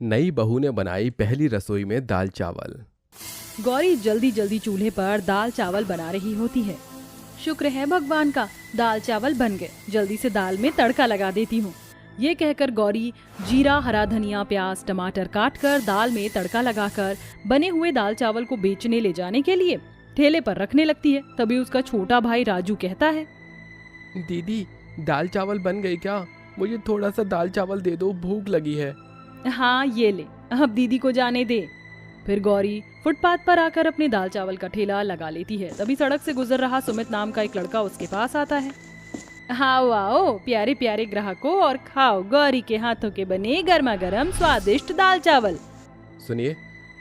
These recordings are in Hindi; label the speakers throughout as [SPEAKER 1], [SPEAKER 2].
[SPEAKER 1] नई बहू ने बनाई पहली रसोई में दाल चावल।
[SPEAKER 2] गौरी जल्दी जल्दी चूल्हे पर दाल चावल बना रही होती है। शुक्र है भगवान का, दाल चावल बन गए, जल्दी से दाल में तड़का लगा देती हूँ। ये कहकर गौरी जीरा, हरा धनिया, प्याज, टमाटर काटकर दाल में तड़का लगाकर बने हुए दाल चावल को बेचने ले जाने के लिए ठेले पर रखने लगती है। तभी उसका छोटा भाई राजू कहता है,
[SPEAKER 1] दीदी, दाल चावल बन गए क्या? मुझे थोड़ा सा दाल चावल दे दो, भूख लगी है।
[SPEAKER 2] हाँ ये ले, अब दीदी को जाने दे। फिर गौरी फुटपाथ पर आकर अपने दाल चावल का ठेला लगा लेती है। तभी सड़क से गुजर रहा सुमित नाम का एक लड़का उसके पास आता है। आओ आओ प्यारे प्यारे ग्राहकों, और खाओ गौरी के हाथों के बने गर्मा गर्म स्वादिष्ट दाल चावल।
[SPEAKER 1] सुनिए,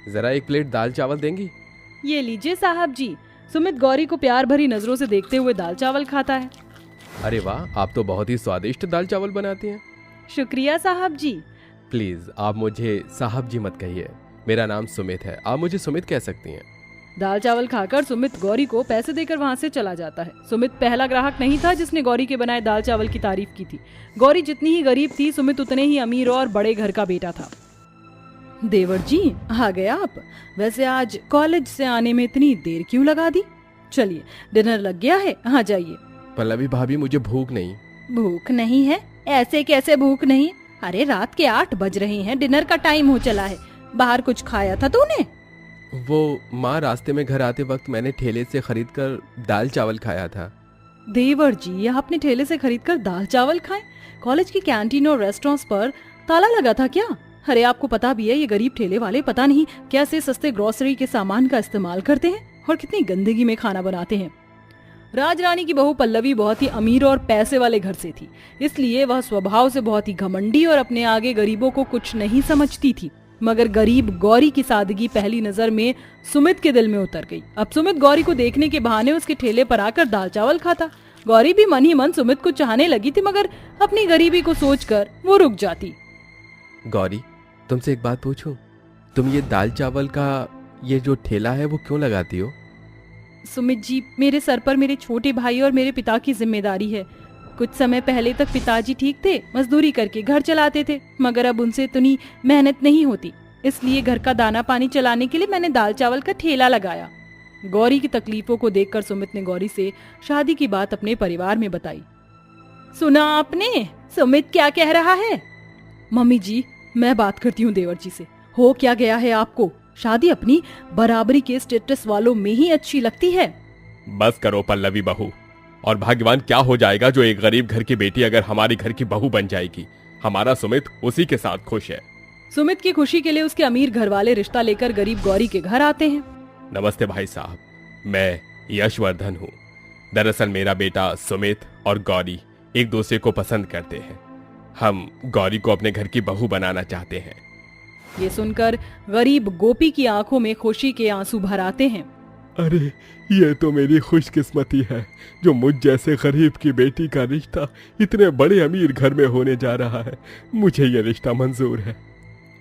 [SPEAKER 1] जरा एक प्लेट दाल चावल देंगी?
[SPEAKER 2] ये लीजिए साहब जी। सुमित गौरी को प्यार भरी नजरों से देखते हुए दाल चावल खाता है।
[SPEAKER 1] अरे वाह, आप तो बहुत ही स्वादिष्ट दाल चावल बनाती हैं।
[SPEAKER 2] शुक्रिया साहब जी।
[SPEAKER 1] प्लीज आप मुझे साहब जी मत कहिए, मेरा नाम सुमित है, आप मुझे सुमित कह सकती हैं।
[SPEAKER 2] दाल चावल खाकर सुमित गौरी को पैसे देकर वहाँ से चला जाता है। सुमित पहला ग्राहक नहीं था जिसने गौरी के बनाए दाल चावल की तारीफ की थी। गौरी जितनी ही गरीब थी, सुमित उतने ही अमीर और बड़े घर का बेटा था। देवर जी, आ गए आप? वैसे आज कॉलेज से आने में इतनी देर क्यों लगा दी? चलिए, डिनर लग गया है, आ जाइए।
[SPEAKER 1] पल्लवी भाभी, मुझे भूख नहीं।
[SPEAKER 2] भूख नहीं है? ऐसे कैसे भूख नहीं? अरे रात के 8 बज रहे हैं, डिनर का टाइम हो चला है। बाहर कुछ खाया था तूने?
[SPEAKER 1] वो माँ, रास्ते में घर आते वक्त मैंने ठेले से खरीद कर दाल चावल खाया था।
[SPEAKER 2] देवर जी, आपने ठेले से खरीदकर दाल चावल खाए? कॉलेज की कैंटीन और रेस्टोरेंट्स पर ताला लगा था क्या? अरे आपको पता भी है, ये गरीब ठेले वाले पता नहीं कैसे सस्ते ग्रोसरी के सामान का इस्तेमाल करते हैं और कितनी गंदगी में खाना बनाते हैं। राजरानी की बहू पल्लवी बहुत ही अमीर और पैसे वाले घर से थी, इसलिए वह स्वभाव से बहुत ही घमंडी और अपने आगे गरीबों को कुछ नहीं समझती थी। मगर गरीब गौरी की सादगी पहली नजर में सुमित के दिल में उतर गई। अब सुमित गौरी को देखने के बहाने उसके ठेले पर आकर दाल चावल खाता। गौरी भी मन ही मन सुमित को चाहने लगी थी, मगर अपनी गरीबी को सोचकर वो रुक जाती।
[SPEAKER 1] गौरी, तुमसे एक बात पूछूं? तुम ये दाल चावल का ये जो ठेला है वो क्यों लगाती हो?
[SPEAKER 2] सुमित जी, मेरे सर पर मेरे छोटे भाई और मेरे पिता की जिम्मेदारी है। कुछ समय पहले तक पिताजी ठीक थे, मजदूरी करके घर चलाते थे, मगर अब उनसे इतनी मेहनत नहीं होती, इसलिए घर का दाना पानी चलाने के लिए मैंने दाल चावल का ठेला लगाया। गौरी की तकलीफों को देखकर सुमित ने गौरी से शादी की बात अपने परिवार में बताई। सुना आपने? सुमित क्या कह रहा है? मम्मी जी, मैं बात करती हूँ देवर जी से। हो क्या गया है आपको? शादी अपनी बराबरी के स्टेटस वालों में ही अच्छी लगती है।
[SPEAKER 1] बस करो पल्लवी बहू, और भाग्यवान क्या हो जाएगा जो एक गरीब घर की बेटी अगर हमारे घर की बहू बन जाएगी। हमारा सुमित उसी के साथ खुश है।
[SPEAKER 2] सुमित की खुशी के लिए उसके अमीर घर वाले रिश्ता लेकर गरीब गौरी के घर आते हैं।
[SPEAKER 1] नमस्ते भाई साहब, मैं यशवर्धन हूँ। दरअसल मेरा बेटा सुमित और गौरी एक दूसरे को पसंद करते हैं। हम गौरी को अपने घर की बहू बनाना चाहते हैं।
[SPEAKER 2] ये सुनकर गरीब गोपी की आंखों में खुशी के आंसू भर आते हैं।
[SPEAKER 1] अरे, ये तो मेरी खुशकिस्मती है जो मुझ जैसे गरीब की बेटी का रिश्ता इतने बड़े अमीर घर में होने जा रहा है। मुझे ये रिश्ता मंजूर है।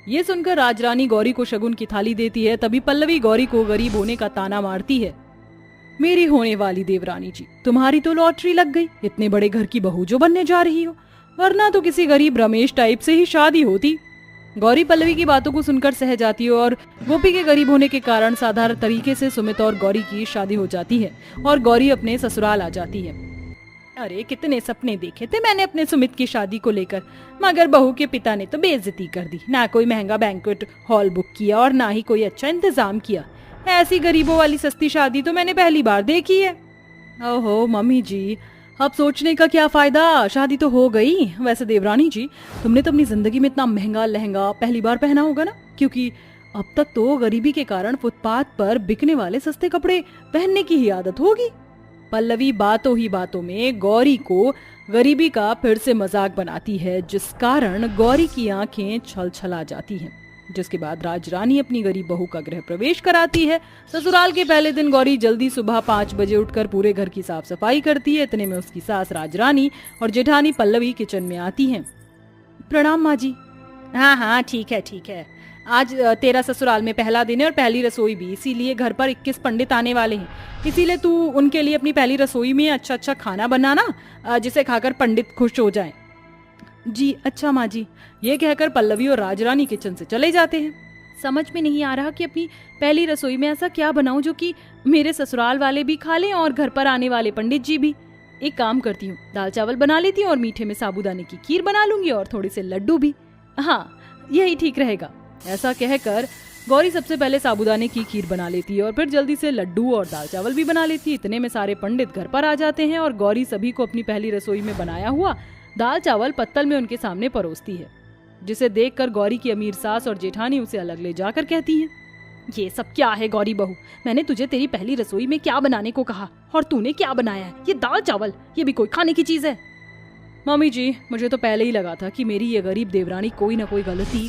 [SPEAKER 2] ये सुनकर राजरानी गौरी को शगुन की थाली देती है। तभी पल्लवी गौरी को गरीब होने का ताना मारती है। मेरी होने वाली देवरानी जी, तुम्हारी तो लॉटरी लग गई, इतने बड़े घर की बहू जो बनने जा रही हो, वरना तो किसी गरीब रमेश टाइप से ही शादी होती। गौरी पल्लवी की बातों को सुनकर सह जाती है और गोपी के गरीब होने के कारण साधारण तरीके से सुमित और गौरी की शादी हो जाती है और गौरी अपने ससुराल आ जाती है। अरे कितने सपने देखे थे मैंने अपने सुमित की शादी को लेकर, मगर बहू के पिता ने तो बेइज्जती कर दी। ना कोई महंगा बैंक्वेट हॉल बुक किया और ना ही कोई अच्छा इंतजाम किया। ऐसी गरीबों वाली सस्ती शादी तो मैंने पहली बार देखी है। ओहो मम्मी जी, अब सोचने का क्या फायदा, शादी तो हो गई। वैसे देवरानी जी, तुमने तो अपनी जिंदगी में इतना महंगा लहंगा पहली बार पहना होगा ना, क्योंकि अब तक तो गरीबी के कारण फुटपाथ पर बिकने वाले सस्ते कपड़े पहनने की ही आदत होगी। पल्लवी बातों ही बातों में गौरी को गरीबी का फिर से मजाक बनाती है, जिस कारण गौरी की आंखें छल छला जाती हैं। जिसके बाद राजरानी अपनी गरीब बहू का गृह प्रवेश कराती है। ससुराल के पहले दिन गौरी जल्दी सुबह 5 बजे उठकर पूरे घर की साफ सफाई करती है। इतने में उसकी सास राजरानी और जेठानी पल्लवी किचन में आती हैं। प्रणाम माँ जी। हाँ हाँ, ठीक है ठीक है। आज तेरा ससुराल में पहला दिन है और पहली रसोई भी, इसीलिए घर पर 21 पंडित आने वाले हैं। इसीलिए तू उनके लिए अपनी पहली रसोई में अच्छा अच्छा खाना बनाना, जिसे खाकर पंडित खुश हो जाएं। जी अच्छा माँ जी। ये कहकर पल्लवी और राजरानी किचन से चले जाते हैं। समझ में नहीं आ रहा कि अपनी पहली रसोई में ऐसा क्या बनाऊं जो कि मेरे ससुराल वाले भी खा लें और घर पर आने वाले पंडित जी भी। एक काम करती हूँ, दाल चावल बना लेती हूँ और मीठे में साबूदाने की खीर बना लूंगी और थोड़े से लड्डू भी। हाँ, यही ठीक रहेगा। ऐसा कहकर गौरी सबसे पहले साबूदाने की खीर बना लेती है और फिर जल्दी से लड्डू और दाल चावल भी बना लेती है। इतने में सारे पंडित घर पर आ जाते हैं और गौरी सभी को अपनी पहली रसोई में बनाया हुआ दाल चावल पत्तल में उनके सामने परोसती है, जिसे देखकर गौरी की अमीर सास और जेठानी उसे अलग ले जाकर कहती हैं, ये सब क्या है गौरी बहू? मैंने तुझे तेरी पहली रसोई में क्या बनाने को कहा और तूने क्या बनाया है? ये दाल चावल, ये भी कोई खाने की चीज है? मम्मी जी, मुझे तो पहले ही लगा था कि मेरी ये गरीब देवरानी कोई ना कोई गलती,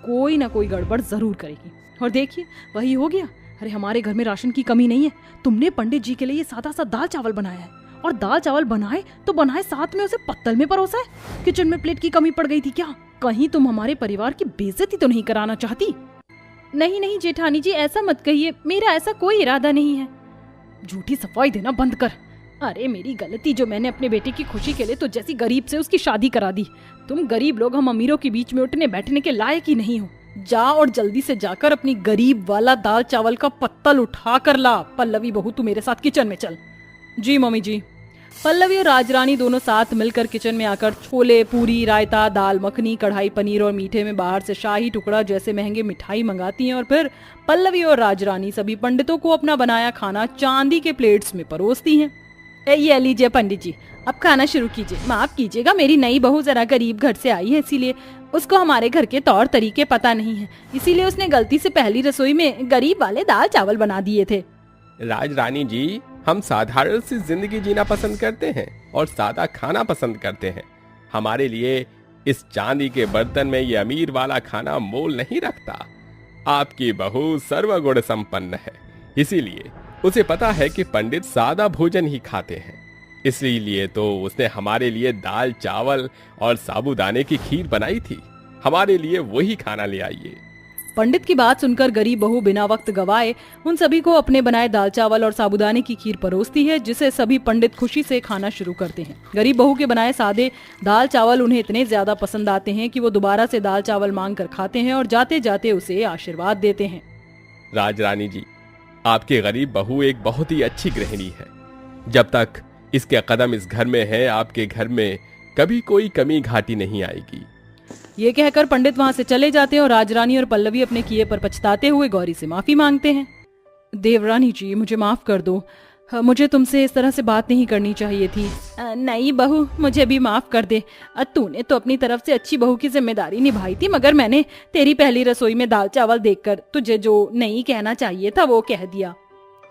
[SPEAKER 2] कोई ना कोई गड़बड़ जरूर करेगी। और देखिए, वही हो गया। अरे हमारे घर में राशन की कमी नहीं है, तुमने पंडित जी के लिए ये सादा सा दाल चावल बनाया है, और दाल चावल बनाए तो बनाए साथ में उसे पत्तल में परोसा है। किचन में प्लेट की कमी पड़ गई थी क्या? कहीं तुम हमारे परिवार की बेइज्जती तो नहीं कराना चाहती? नहीं नहीं जेठानी जी, ऐसा मत कहिए, मेरा ऐसा कोई इरादा नहीं है। झूठी सफाई देना बंद कर। अरे मेरी गलती जो मैंने अपने बेटे की खुशी के लिए तो जैसी गरीब से उसकी शादी करा दी। तुम गरीब लोग हम अमीरों के बीच में उठने बैठने के लायक ही नहीं हो। जा और जल्दी से जाकर अपनी गरीब वाला दाल चावल का पत्तल उठा कर ला। पल्लवी बहू, तू मेरे साथ किचन में चल। जी मम्मी जी। पल्लवी और राजरानी दोनों साथ मिलकर किचन में आकर छोले, पूरी, रायता, दाल मखनी, कढ़ाई पनीर और मीठे में बाहर से शाही टुकड़ा जैसे महंगे मिठाई मंगाती हैं और फिर पल्लवी और राजरानी सभी पंडितों को अपना बनाया खाना चांदी के प्लेट्स में परोसती हैं। ये लीजिए पंडित जी, अब खाना शुरू कीजिए। माफ कीजिएगा, मेरी नई बहू जरा गरीब घर से आई है, इसीलिए उसको हमारे घर के तौर तरीके पता नहीं है, इसीलिए उसने गलती से पहली रसोई में गरीब वाले दाल चावल बना दिए थे।
[SPEAKER 1] राजरानी जी, हम साधारण सी जिंदगी जीना पसंद करते हैं और सादा खाना पसंद करते हैं। हमारे लिए इस चांदी के बर्तन में ये अमीर वाला खाना मोल नहीं रखता। आपकी बहू सर्वगुण संपन्न है, इसीलिए उसे पता है कि पंडित सादा भोजन ही खाते हैं, इसलिए तो उसने हमारे लिए दाल चावल और साबूदाने की खीर बनाई थी। हमारे लिए वही खाना ले आइए।
[SPEAKER 2] पंडित की बात सुनकर गरीब बहू बिना वक्त गवाए उन सभी को अपने बनाए दाल चावल और साबूदाने की खीर परोसती है, जिसे सभी पंडित खुशी से खाना शुरू करते हैं। गरीब बहू के बनाए सादे दाल चावल उन्हें इतने ज्यादा पसंद आते हैं कि वो दोबारा से दाल चावल मांग कर खाते हैं और जाते जाते उसे आशीर्वाद देते हैं।
[SPEAKER 1] राजरानी जी, आपकी गरीब बहू एक बहुत ही अच्छी गृहिणी है। जब तक इसके कदम इस घर में है, आपके घर में कभी कोई कमी घाटी नहीं आएगी।
[SPEAKER 2] ये कहकर पंडित वहां से चले जाते हैं और राजरानी और पल्लवी अपने किए पर पछताते हुए गौरी से माफी मांगते हैं। देवरानी जी, मुझे माफ कर दो, मुझे तुमसे इस तरह से बात नहीं करनी चाहिए थी। नहीं बहू, मुझे भी माफ कर दे। तूने तो अपनी तरफ से अच्छी बहू की जिम्मेदारी निभाई थी, मगर मैंने तेरी पहली रसोई में दाल चावल देखकर तुझे जो नहीं कहना चाहिए था वो कह दिया।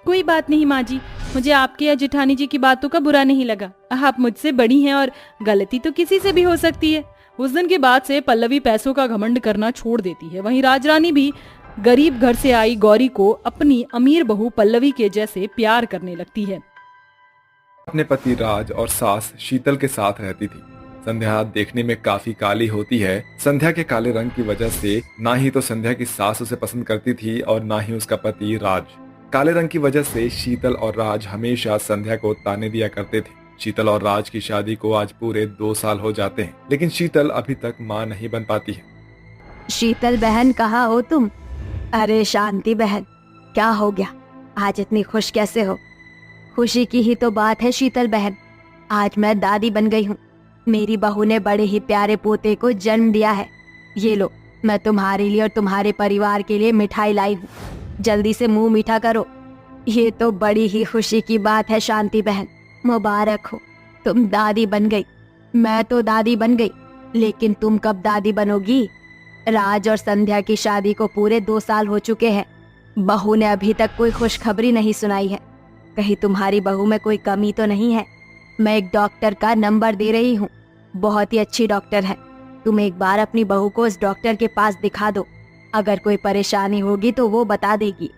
[SPEAKER 2] कोई बात नहीं माँ जी, मुझे आपके या जेठानी जी की बातों का बुरा नहीं लगा। आप मुझसे बड़ी हैं और गलती तो किसी से भी हो सकती है। उस दिन के बाद से पल्लवी पैसों का घमंड करना छोड़ देती है। वहीं राजरानी भी गरीब घर से आई गौरी को अपनी अमीर बहू पल्लवी के जैसे प्यार करने लगती है।
[SPEAKER 3] अपने पति राज और सास शीतल के साथ रहती थी। संध्या देखने में काफी काली होती है। संध्या के काले रंग की वजह से ना ही तो संध्या की सास उसे पसंद करती थी और ना ही उसका पति राज। काले रंग की वजह से शीतल और राज हमेशा संध्या को ताने दिया करते थे। शीतल और राज की शादी को आज पूरे 2 साल हो जाते हैं, लेकिन शीतल अभी तक मां नहीं बन पाती है।
[SPEAKER 4] शीतल बहन, कहाँ हो तुम? अरे शांति बहन, क्या हो गया? आज इतनी खुश कैसे हो? खुशी की ही तो बात है शीतल बहन, आज मैं दादी बन गई हूँ। मेरी बहू ने बड़े ही प्यारे पोते को जन्म दिया है। ये लो, मैं तुम्हारे लिए और तुम्हारे परिवार के लिए मिठाई लाई हूँ, जल्दी से मुंह मीठा करो। ये तो बड़ी ही खुशी की बात है शांति बहन, मुबारक हो, तुम दादी बन गई। मैं तो दादी बन गई, लेकिन तुम कब दादी बनोगी? राज और संध्या की शादी को पूरे 2 साल हो चुके हैं, बहू ने अभी तक कोई खुशखबरी नहीं सुनाई है। कहीं तुम्हारी बहू में कोई कमी तो नहीं है? मैं एक डॉक्टर का नंबर दे रही हूँ, बहुत ही अच्छी डॉक्टर है। तुम एक बार अपनी बहू को उस डॉक्टर के पास दिखा दो, अगर कोई परेशानी होगी तो वो बता देगी।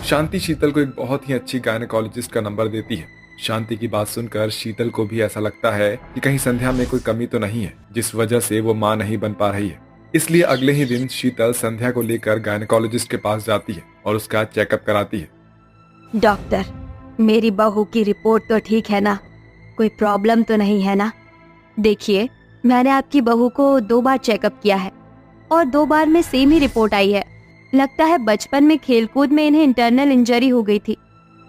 [SPEAKER 3] शांति शीतल को एक बहुत ही अच्छी गायनेकोलॉजिस्ट का नंबर देती है। शांति की बात सुनकर शीतल को भी ऐसा लगता है कि कहीं संध्या में कोई कमी तो नहीं है, जिस वजह से वो मां नहीं बन पा रही है। इसलिए अगले ही दिन शीतल संध्या को लेकर गायनेकोलॉजिस्ट के पास जाती है और उसका चेकअप कराती है।
[SPEAKER 4] डॉक्टर, मेरी बहू की रिपोर्ट तो ठीक है ना? कोई प्रॉब्लम तो नहीं है ना? देखिए, मैंने आपकी बहू को 2 बार चेकअप किया है और 2 बार में सेम ही रिपोर्ट आई है। लगता है बचपन में खेलकूद में इन्हें इंटरनल इंजरी हो गई थी,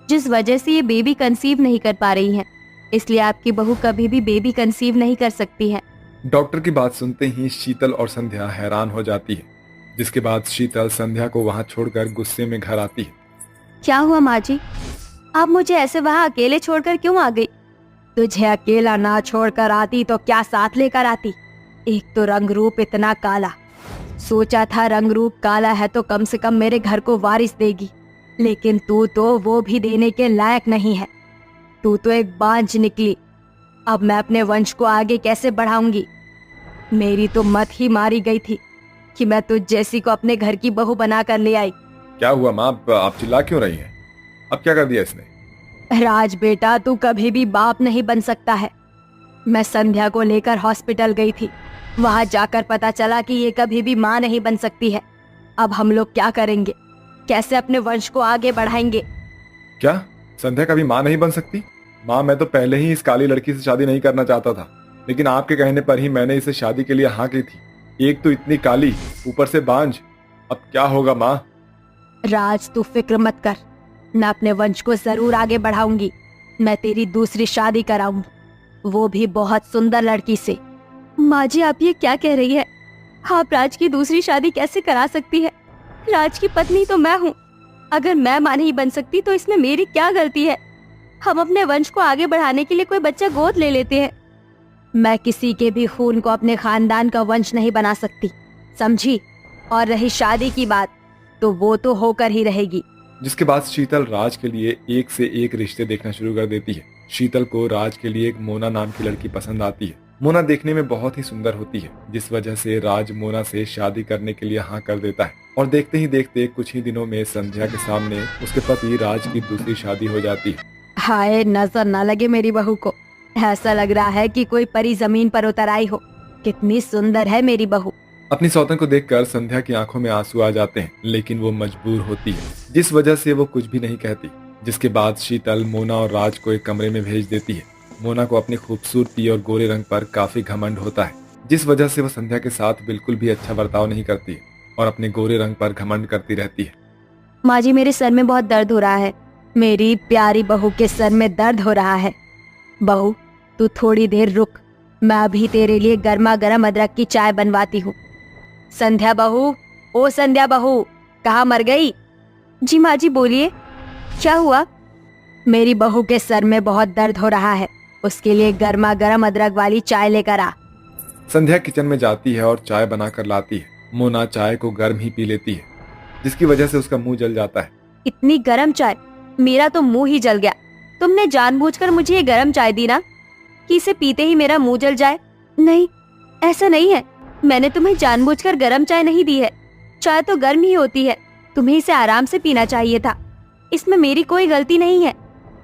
[SPEAKER 4] जिस वजह से ये बेबी कंसीव नहीं कर पा रही हैं। इसलिए आपकी बहू कभी भी बेबी कंसीव नहीं कर सकती है।
[SPEAKER 3] डॉक्टर की बात सुनते ही शीतल और संध्या हैरान हो जाती है, जिसके बाद शीतल संध्या को वहां छोड़कर गुस्से में घर आती है।
[SPEAKER 4] क्या हुआ माँ जी, आप मुझे ऐसे वहाँ अकेले छोड़कर क्यों आ गई? तुझे अकेला ना छोड़कर आती तो क्या साथ लेकर आती? एक तो रंग रूप इतना काला, सोचा था रंग रूप काला है तो कम से कम मेरे घर को वारिस देगी, लेकिन तू तो वो भी देने के लायक नहीं है। तू तो एक बांझ निकली। अब मैं अपने वंश को आगे कैसे बढ़ाऊंगी? मेरी तो मत ही मारी गई थी कि मैं तुझ जैसी को अपने घर की बहू बनाकर ले आई।
[SPEAKER 3] क्या हुआ माँ, आप चिल्ला क्यों रही हैं? अब क्या कर दिया इसने?
[SPEAKER 4] राज बेटा, तू कभी भी बाप नहीं बन सकता है। मैं संध्या को लेकर हॉस्पिटल गई थी, वहां जाकर पता चला कि ये कभी भी माँ नहीं बन सकती है। अब हम लोग क्या करेंगे? कैसे अपने वंश को आगे बढ़ाएंगे?
[SPEAKER 3] क्या संध्या कभी माँ नहीं बन सकती? माँ, मैं तो पहले ही इस काली लड़की से शादी नहीं करना चाहता था, लेकिन आपके कहने पर ही मैंने इसे शादी के लिए हाँ की थी। एक तो इतनी काली, ऊपर से बांझ। अब क्या होगा माँ?
[SPEAKER 4] राज, तू फिक्र मत कर, मैं अपने वंश को जरूर आगे बढ़ाऊंगी। मैं तेरी दूसरी शादी कराऊंगी, वो भी बहुत सुंदर लड़की से। माँ जी, आप ये क्या कह रही है? आप राज की दूसरी शादी कैसे करा सकती है? राज की पत्नी तो मैं हूँ। अगर मैं माँ नहीं बन सकती तो इसमें मेरी क्या गलती है? हम अपने वंश को आगे बढ़ाने के लिए कोई बच्चा गोद ले लेते हैं। मैं किसी के भी खून को अपने खानदान का वंश नहीं बना सकती, समझी? और रही शादी की बात, तो वो तो होकर ही रहेगी।
[SPEAKER 3] जिसके बाद शीतल राज के लिए एक से एक रिश्ते देखना शुरू कर देती है। शीतल को राज के लिए एक मोना नाम की लड़की पसंद आती है। मोना देखने में बहुत ही सुंदर होती है, जिस वजह से राज मोना से शादी करने के लिए हाँ कर देता है। और देखते ही देखते कुछ ही दिनों में संध्या के सामने उसके पति राज की दूसरी शादी हो जाती है।
[SPEAKER 4] हाय, नजर ना लगे मेरी बहू को। ऐसा लग रहा है कि कोई परी जमीन पर उतर आई हो। कितनी सुंदर है मेरी बहू।
[SPEAKER 3] अपनी सौतन को देखकर संध्या की आंखों में आंसू आ जाते हैं, लेकिन वो मजबूर होती है, जिस वजह से वो कुछ भी नहीं कहती। जिसके बाद शीतल मोना और राज को एक कमरे में भेज देती है। मोना को अपनी खूबसूरती और गोरे रंग पर काफी घमंड होता है, जिस वजह से वो संध्या के साथ बिल्कुल भी अच्छा बर्ताव नहीं करती है और अपने गोरे रंग पर घमंड करती रहती है।
[SPEAKER 4] माँ जी, मेरे सर में बहुत दर्द हो रहा है। मेरी प्यारी बहू के सर में दर्द हो रहा है। बहू, तू थोड़ी देर रुक, मैं अभी तेरे लिए गर्मा गर्म अदरक की चाय बनवाती हूँ। संध्या बहू, ओ संध्या बहू, कहाँ मर गई? जी माँ जी, बोलिए, क्या हुआ? मेरी बहू के सर में बहुत दर्द हो रहा है, उसके लिए गर्मा गर्म अदरक वाली चाय लेकर आ।
[SPEAKER 3] संध्या किचन में जाती है और चाय बनाकर लाती है। मोना चाय को गर्म ही पी लेती है, जिसकी वजह से उसका मुंह जल जाता है।
[SPEAKER 4] इतनी गर्म चाय, मेरा तो मुंह ही जल गया। तुमने जानबूझकर मुझे ये गर्म चाय दी ना, कि इसे पीते ही मेरा मुंह जल जाए? नहीं, ऐसा नहीं है। मैंने तुम्हें जानबूझकर गर्म चाय नहीं दी है। चाय तो गर्म ही होती है, तुम्हें इसे आराम से पीना चाहिए था। इसमें मेरी कोई गलती नहीं है।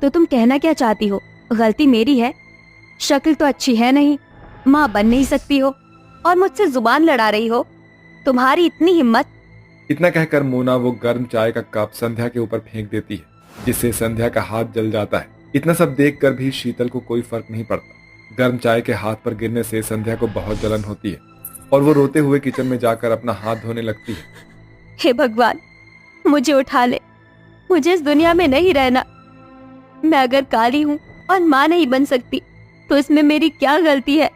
[SPEAKER 4] तो तुम कहना क्या चाहती हो? गलती मेरी है? शक्ल तो अच्छी है नहीं, माँ बन नहीं सकती हो और मुझसे जुबान लड़ा रही हो। तुम्हारी इतनी हिम्मत।
[SPEAKER 3] इतना कहकर मोना वो गर्म चाय का कप संध्या के ऊपर फेंक देती है, जिससे संध्या का हाथ जल जाता है। इतना सब देखकर भी शीतल को कोई फर्क नहीं पड़ता। गर्म चाय के हाथ पर गिरने से संध्या को बहुत जलन होती है और वो रोते हुए किचन में जाकर अपना हाथ धोने लगती है।
[SPEAKER 4] हे भगवान, मुझे उठा ले, मुझे इस दुनिया में नहीं रहना। मैं अगर काली हूँ और माँ नहीं बन सकती तो इसमें मेरी क्या गलती है?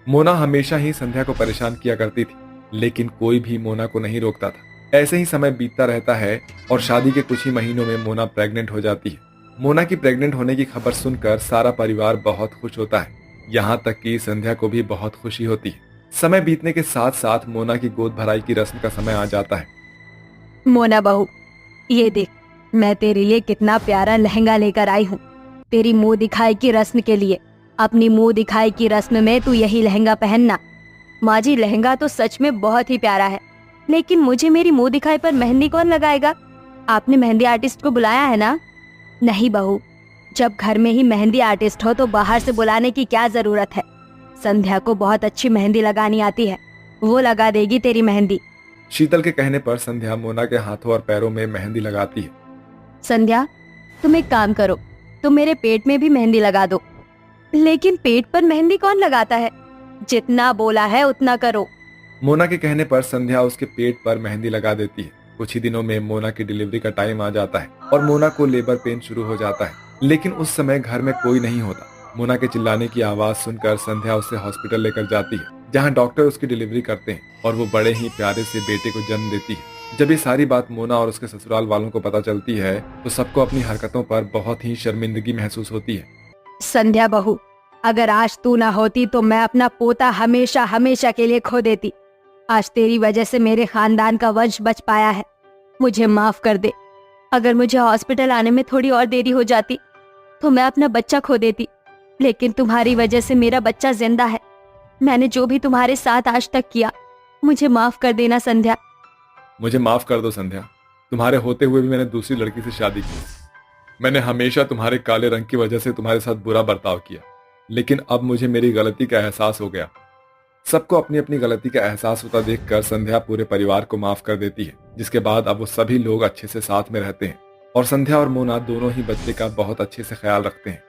[SPEAKER 3] मोना हमेशा ही संध्या को परेशान किया करती थी, लेकिन कोई भी मोना को नहीं रोकता था। ऐसे ही समय बीतता रहता है और शादी के कुछ ही महीनों में मोना प्रेग्नेंट हो जाती है। मोना की प्रेग्नेंट होने की खबर सुनकर सारा परिवार बहुत खुश होता है, यहाँ तक कि संध्या को भी बहुत खुशी होती है। समय बीतने के साथ साथ मोना की गोद भराई की रस्म का समय आ जाता है।
[SPEAKER 4] मोना बहू, ये देख, मैं तेरे लिए कितना प्यारा लहंगा लेकर आई हूँ, तेरी मुंह दिखाई की रस्म के लिए। अपनी मुंह दिखाई की रस्म में तू यही लहंगा पहनना। माँ जी, लहंगा तो सच में बहुत ही प्यारा है, लेकिन मुझे मेरी मुंह दिखाई पर मेहंदी कौन लगाएगा? आपने मेहंदी आर्टिस्ट को बुलाया है ना? नहीं बहू, जब घर में ही मेहंदी आर्टिस्ट हो तो बाहर से बुलाने की क्या जरूरत है? संध्या को बहुत अच्छी मेहंदी लगानी आती है, वो लगा देगी तेरी मेहंदी।
[SPEAKER 3] शीतल के कहने पर संध्या मोना के हाथों और पैरों में मेहंदी लगाती है।
[SPEAKER 4] संध्या, तुम एक काम करो, तुम मेरे पेट में भी मेहंदी लगा दो। लेकिन पेट पर मेहंदी कौन लगाता है? जितना बोला है उतना करो।
[SPEAKER 3] मोना के कहने पर संध्या उसके पेट पर मेहंदी लगा देती है। कुछ ही दिनों में मोना की डिलीवरी का टाइम आ जाता है और मोना को लेबर पेन शुरू हो जाता है, लेकिन उस समय घर में कोई नहीं होता। मोना के चिल्लाने की आवाज सुनकर संध्या उसे हॉस्पिटल लेकर जाती है, जहां डॉक्टर उसकी डिलीवरी करते हैं और वो बड़े ही प्यारे से बेटे को जन्म देती है। जब ये सारी बात मोना और उसके ससुराल वालों को पता चलती है तो सबको अपनी हरकतों पर बहुत ही शर्मिंदगी महसूस होती है।
[SPEAKER 4] संध्या बहू, अगर आज तू ना होती तो मैं अपना पोता हमेशा हमेशा के लिए खो देती। आज तेरी वजह से मेरे खानदान का वंश बच पाया है। मुझे माफ कर दे। अगर मुझे हॉस्पिटल आने में थोड़ी और देरी हो जाती तो मैं अपना बच्चा खो देती, लेकिन तुम्हारी वजह से मेरा बच्चा जिंदा है। मैंने जो भी तुम्हारे साथ आज तक किया, मुझे माफ कर देना संध्या।
[SPEAKER 3] मुझे माफ कर दो संध्या, तुम्हारे होते हुए भी मैंने दूसरी लड़की से शादी की। मैंने हमेशा तुम्हारे काले रंग की वजह से तुम्हारे साथ बुरा बर्ताव किया, लेकिन अब मुझे मेरी गलती का एहसास हो गया। सबको अपनी अपनी गलती का एहसास होता देखकर संध्या पूरे परिवार को माफ कर देती है, जिसके बाद अब वो सभी लोग अच्छे से साथ में रहते हैं और संध्या और मोना दोनों ही बच्चे का बहुत अच्छे से ख्याल रखते हैं।